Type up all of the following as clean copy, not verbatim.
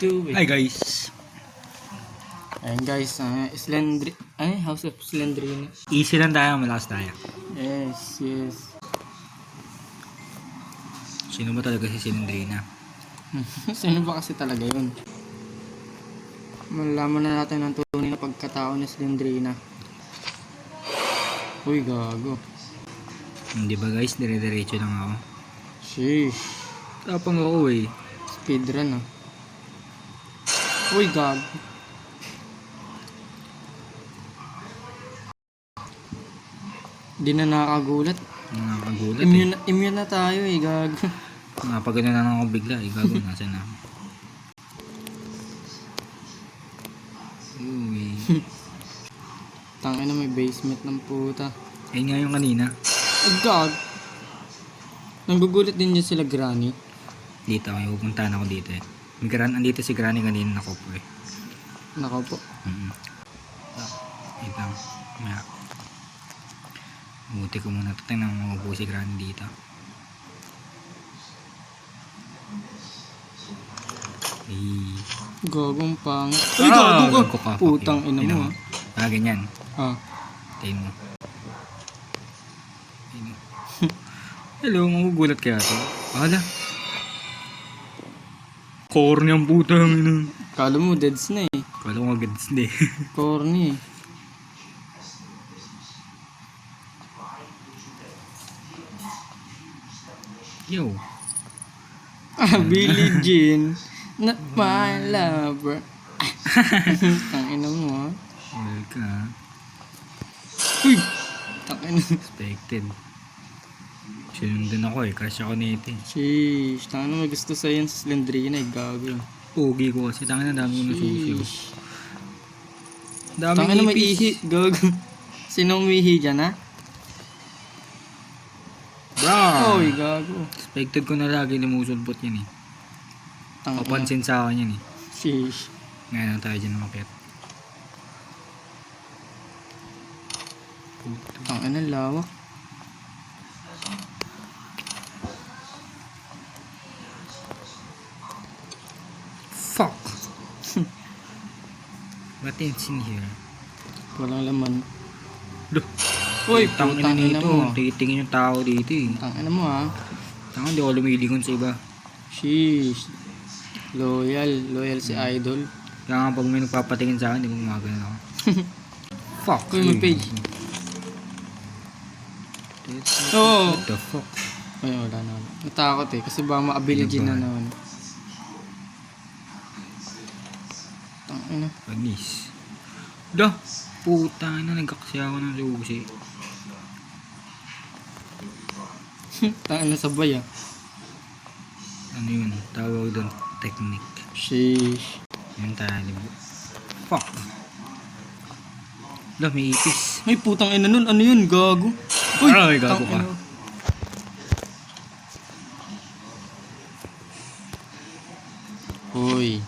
do it. Hi guys. Ayun guys, House of Slendrina. Easy lang tayo, malakas tayo. Yes. Sino ba talaga si Silendrina? Sino ba kasi talaga yun? Malaman na natin ang tunay na pagkatao ni Slendrina. Uy, gago. Hindi ba guys, dire-diretso lang ako. Sheesh. Tapang ako eh. Speedrun ah. Uy, gago. Di na nakakagulat. Nakakagulat Immune na tayo eh, gago. Napagano na lang ako bigla eh. Gago, nasa na ako. Uy. Tangina, may basement ng puta. Ayun nga yung kanina. Oh god. Nanggugulat din niya sila Granny. Dito, may pupuntahan ako dito eh. Andito si Granny kanina nako po eh. Nako po. Wait lang. Maya. Buti ko muna ito. Tingnan mo po si Granny dito. Ay. Gagong pang. Ay, gago ka. Putang ina mo. Ganyan. Tayo mo. Hello, magugulat kaya ito. Hala. Corny ang putang ina. Kala mo deads na eh. Kala ko agad hindi. Corny. Yo. Billie Jean. Not my lover. Tangina mo ha. Well ka. Uy! Tangina. Expected. Sinundan ako eh. Crush ako nito eh. Sheesh. Tangina, may gusto sa'yo yan sa Slendrina eh. Gago. Pogi ko kasi. Tangina na dami ko nasusiyo. Dami Tangina, may ipis. ihi. Gago. Sinong umihi dyan ha? Bro! Oy, gago. Expected ko na lagi lumusulpot yan eh. Tangina. Papansin sa akin yan eh. Sheesh. Ngayon na tayo dyan makapit. Tangina, lawak. Fuck! What is in here? Walang laman. Duh! Uy, Tangina putang ina nito. mo. Titingin yung tao dito eh. Tangina mo ha. Tanga, hindi ako lumilingon sa iba. Sheesh. Loyal si Idol. Kaya nga pag may nagpapatingin sa akin, hindi ko gumagano ako. Fuck! Uy, may page. Oo. What the fuck? Ay, wala na. Natakot eh. Kasi ba ma-ability na naman. Tangina. Pagnis. Dah! Puta na, nagkaksi ako ng susi. Tangina, sabay ah. Ano yun? Tawag doon, technique. Sheesh. Yun tayo. Fuck! Dah, may ipis. Ay, putang ina nun. Ano yun? Gago. Uy! Ay, gago ka. tangina. Uy.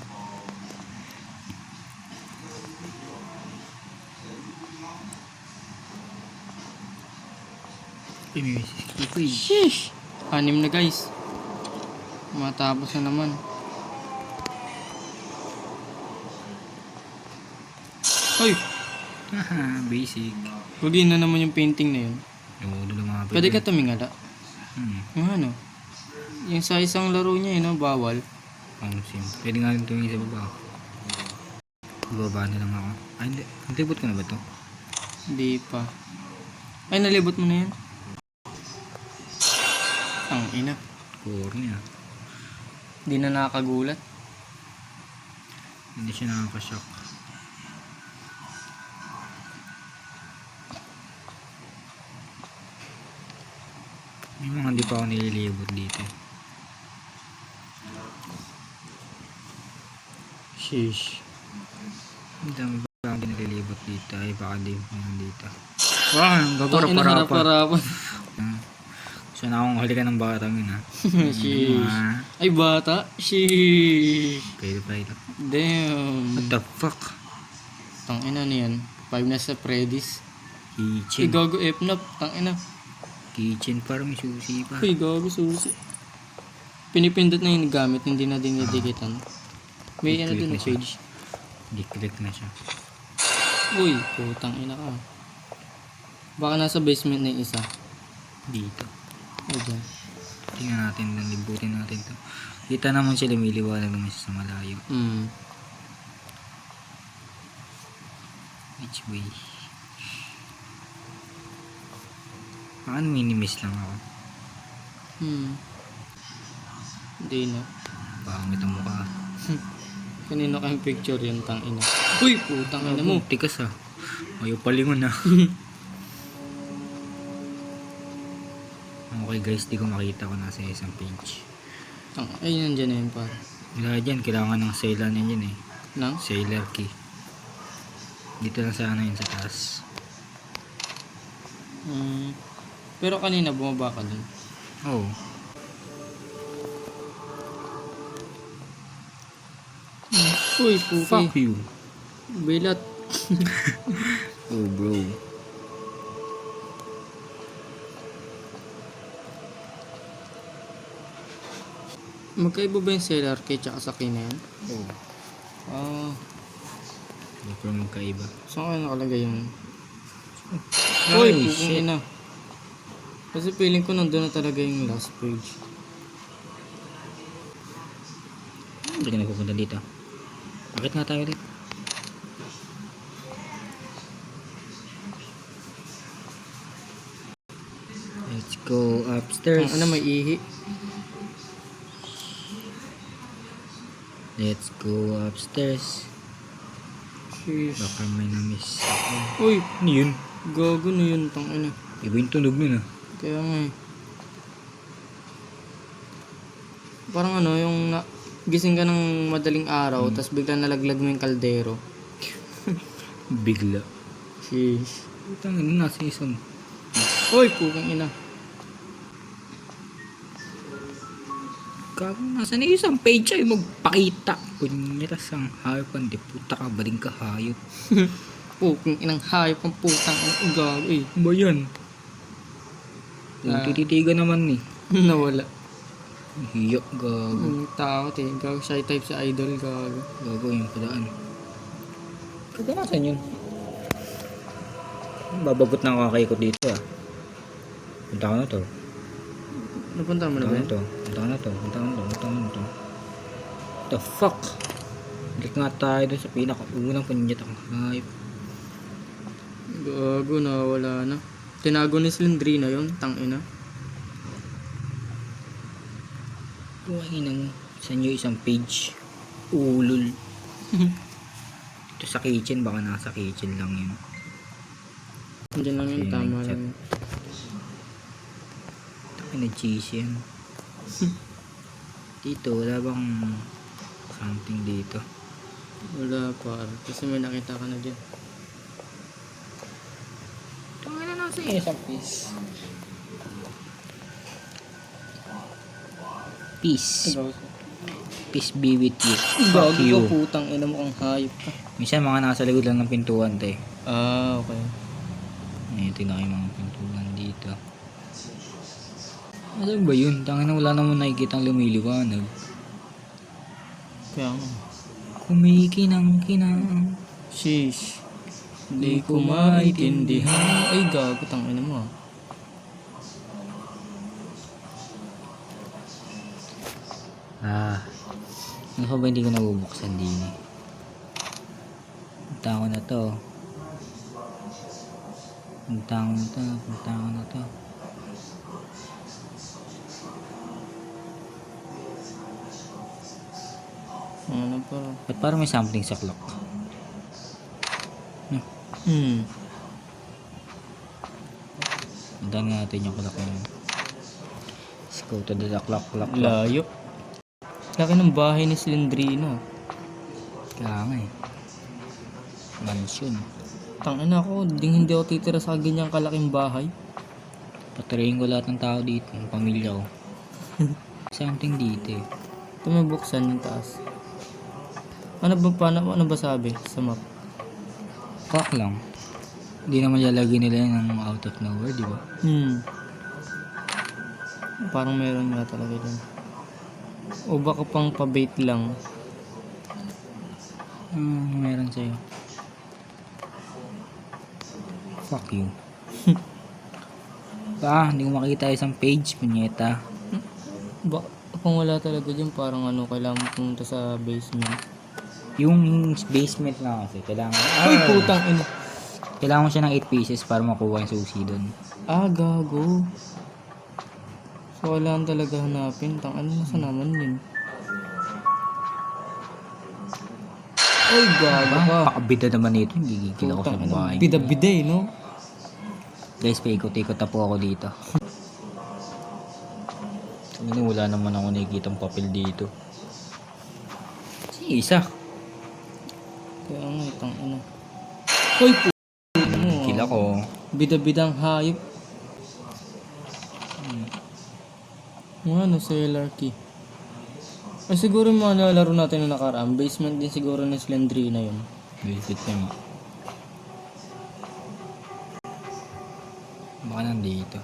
Uy, may ipis. Sheesh. 6 na guys. Matapos na naman. Ay! Haha, basic. Huli na naman yung painting na yun. Yung ulo lumapit. Pwede ka tumingala. Yung ano? Yung sa isang laro niya yun, bawal. Ang sim. Pwede nga rin tumingin sa baba. Baba na lang ako. Ay, hindi. Nalibot ko na ba to? Hindi pa. Ay, nalibot mo na yan. Ang ina. Corny ah. Hindi na nakakagulat. Hindi siya nakakashock. May mga hindi pa ako nililibot dito. Sheesh. Ang dami ba ang nililibot dito? Ay baka di meron dito. Wow, ang gagawin Tangina, para pa. harap-harapan. So na akong halikan ng batang yun ha. Sheesh. Ay, bata. Sheesh. Pwede pa ito. Damn. What the fuck? Tangina na yan. 5 na sa Freddy's. Ay, Kitchen. gago F-nap. Tangina. Kitchen parang may susi pa. Ay, gago susi. Pinipindot na yung gamit, hindi na dinidikitan. May ano Click dun na na siya. page. Di-click na siya. Uy, putang ina ka. Baka nasa basement na yung isa. Dito. O dyan. Tingnan natin, libutin natin to. Kita naman siya, lumiliwanag naman siya sa malayo. Which way? Paano minimiss lang ako? Hindi na. Pangit ang mukha. Kanino kayong picture yun, tang ina. Uy, putang ina mo. Tikas ah. Ayaw palingon ah. Okay guys, di ko makita kung nasa isang page. Ay, nandiyan na yun par. Wala dyan, kailangan ng sailor na yun eh. Nang? Sailor key. Dito lang sana yun sa taas. Pero kanina bumaba ka dun. Oh. Uy, puki. Fuck you. Bilat. Oh bro. Magkaiba ba yung cellar kay tsaka sa kina yan? Oh. Ah, Pero magkaiba. saan ka nakalagay yung... Uy, Ay, putang shit. ina. Kasi feeling ko nandun na talaga yung last page. Hindi ka nagpupunta dito. Bakit nga tayo ulit? Let's go upstairs. Ano, may ihi. Let's go upstairs. Sheesh. Baka may na-miss ako. Uy, Ano yun? gago na yun, tang ina. Iba yung tunog nun ah. Kaya nga eh. Parang ano, yung gising ka ng madaling araw, tas bigla nalaglag mo yung kaldero. Bigla. Sheesh. Putang ina, nasa isang. Uy, pukang ina. Gago, nasa na isang page ay magpakita. Punyatas ang hayop ang di puta ka, baling ka hayop. Pukang inang hayop ang putang ina. Gago eh. Ano ba yan? Yung tititigan naman eh. Nawala. Hiyak, gago. Ang tao eh. Gago, shy type sa idol, gago. Gago yung padaan. Gago, nasan yun? Babagot na ako kakayikot dito ah. Punta ko na to. Napunta mo na ba Punta ko na yun? to. Punta ko na to. Punta ko na to. Punta ko na to. The fuck? Balik nga tayo dun sa pinakaunang punyat ang hayop. Gago, nawala na. Tinago ni Slendrina yun, tang ina. Buhay na mo. Saan yung isang page? Ulol. Ito sa kitchen. Baka nasa kitchen lang yun. Diyan lang yun, Ayun, tama chat. lang. Taka na cheese yan. Dito, wala bang something dito? Wala par. Kasi may nakita ka na dyan. Ito nga na nasa isang piece. Peace. Peace be with you. Fuck Gago ka, you. putang ina mo, ang hayop ka. Minsan mga nasa likod lang ng pintuan te. Ah, okay. Ngayon tingnan ko yung mga pintuan dito. Ano ba yun? Tangin na wala naman nakikita ang lumiliwanag. Kaya nga. Kumikinang-kinang. Sheesh. Hindi ko maintindihan. Ay, gago, tang ina mo ah. Ano ba hindi ko nabubuksan din eh. Punta ko na to. Punta ko na to. Punta ko na to. Ano pa? Ba't parang may something sa clock? Punta nga natin yung clock na yun. Let's go to the clock. Layo. Laki ng bahay ni Slendrina. Kaya nga eh. Mansion. Tangina ako, hindi ako titira sa ganyang kalaking bahay. Patirayin ko lahat ng tao dito. Ng pamilya ko. Something dito eh. Ito may buksan yung taas. Ano ba sabi sa map? Fuck lang. Hindi naman lalagay nila yun ng out of nowhere, di ba? Parang meron nga talaga dyan. O baka pang pabait lang. Meron sa'yo. Fuck you. Hindi ko makita isang page, punyeta. Kung wala talaga dyan, parang kailangan mo pumunta sa basement. Yung basement na kasi, kailangan... Ay, putang ina. Kailangan mo siya ng 8 pieces para makuha yung susi doon. Gago. So, kailangan talaga hanapin. Nasa naman yun? Ay, gago ka. Pakabida naman ito, gigigil ako sa Putang ina, bahay. bida-bida no? Guys, paikot-ikot na po ako dito. Wala naman ako nakikitang papel dito. Isa. Kaya nga, itang ina. Hoy, Kill ako. bida-bidang hayop. Cellar key. Ay, siguro yung mga nalaro natin na nakaraan. Basement din siguro ng Slendrina yun. Visit niya nga. Baka nandito.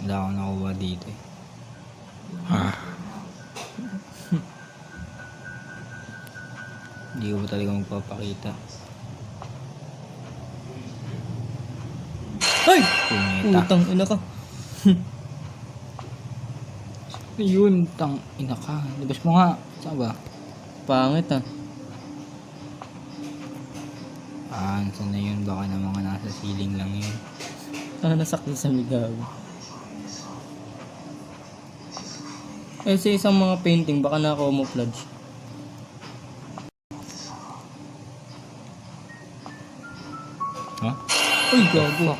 Wala akong nakuha dito eh. Hindi ko ba talaga magpapakita? Ay! Punyeta. Putang ina ka. Yun, tang ina ka. Labas mo nga. Saan ba? Pangit Saan na yun? Baka na mga nasa ceiling lang yun. Nasakit sa migaw. Sa isang mga painting, baka naka-camouflage. Ha? Uy, gago.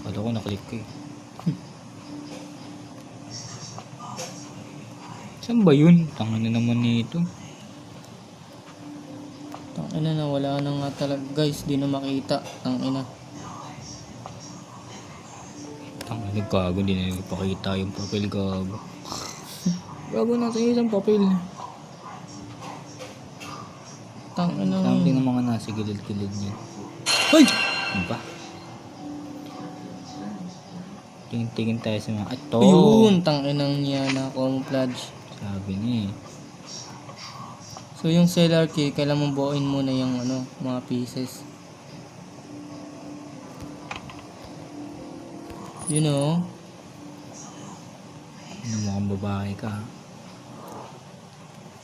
Kala ko naklik ko eh. Saan ba yun? Tangan na naman nito. Tangina na, wala na nga talaga guys, di na makita. Tangina. Tangan na gago, hindi na nagpakita yung papel gago. Gago nasa isang papel. Tangina. Something ng mga nasa gilid-gilid niya. Ay! Ano ba? Tingin-tingin tayo sa mga... Ito! Yun, tanginang niya na camouflage. Sabi niya eh. So yung cellar key, kailangan mong buuin muna yung mga pieces. You know? Mukhang babae ka.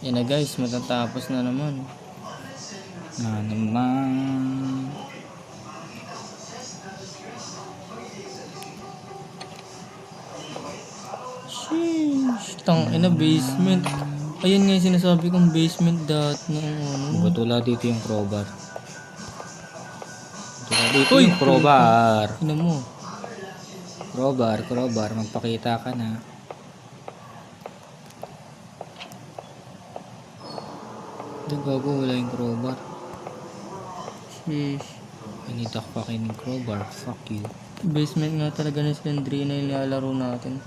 Yan na guys, matatapos na naman. Na naman. Sheesh. Tangina, basement. Ayun nga yung sinasabi kong basement Ba't wala dito yung crowbar? Wala dito Uy, yung crowbar. Ina mo. Crowbar, magpakita ka na. Gago, wala yung crowbar. Sheesh. Pinitak pa kayo ng crowbar. Fuck you. Basement nga talaga ng Slendrina yung nilalaro natin.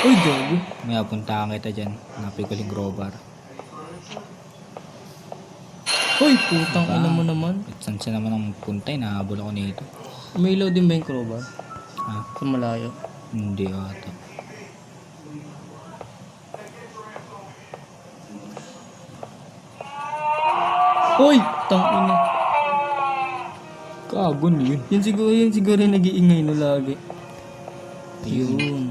Uy, gago. May apuntahan kita dyan. Hanapin ko yung crowbar. Uy, putang ina mo naman. At saan siya naman ang puntay? Nahabol ako nito. May ilaw din ba yung crowbar? Ha? Sa malayo. Hindi ata. Uy, tang ina. Kagon yun. Yun siguro yung nag-iingay no lagi. Ayun. Yun.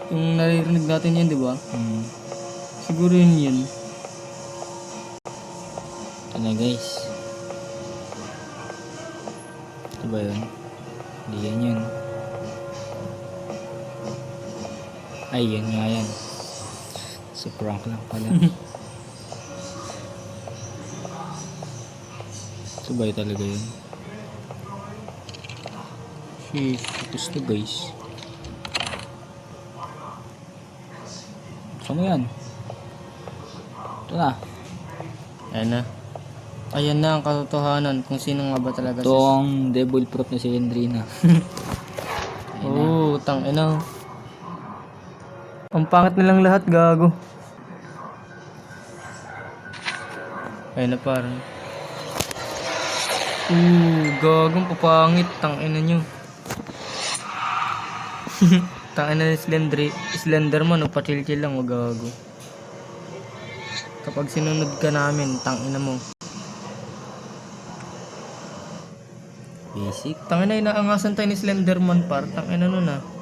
Yung naririnig natin yan, di ba? Siguro yun. Ito na guys. Ito ba yun? Hindi yan yun. Ay, yan nga yan. So prank lang pala. Ito ba yun talaga yun? Sheesh. Tapos na guys. Saan mo yan? Ito na. Ayan na. Ayan na ang katotohanan kung sino nga ba talaga Ito ang devil fruit na si Slendrina. Oo, tang ina. Ang pangit nilang lahat, gago. Ayun na parang. Gagong papangit, tang ina nyo. Tang ina ni Slenderman, o pa-chill-chill lang, wag gago. Kapag sinunod ka namin, tangina mo. Basic. Tangina, inaangasan tayo ni Slenderman par. Tangina nun ah.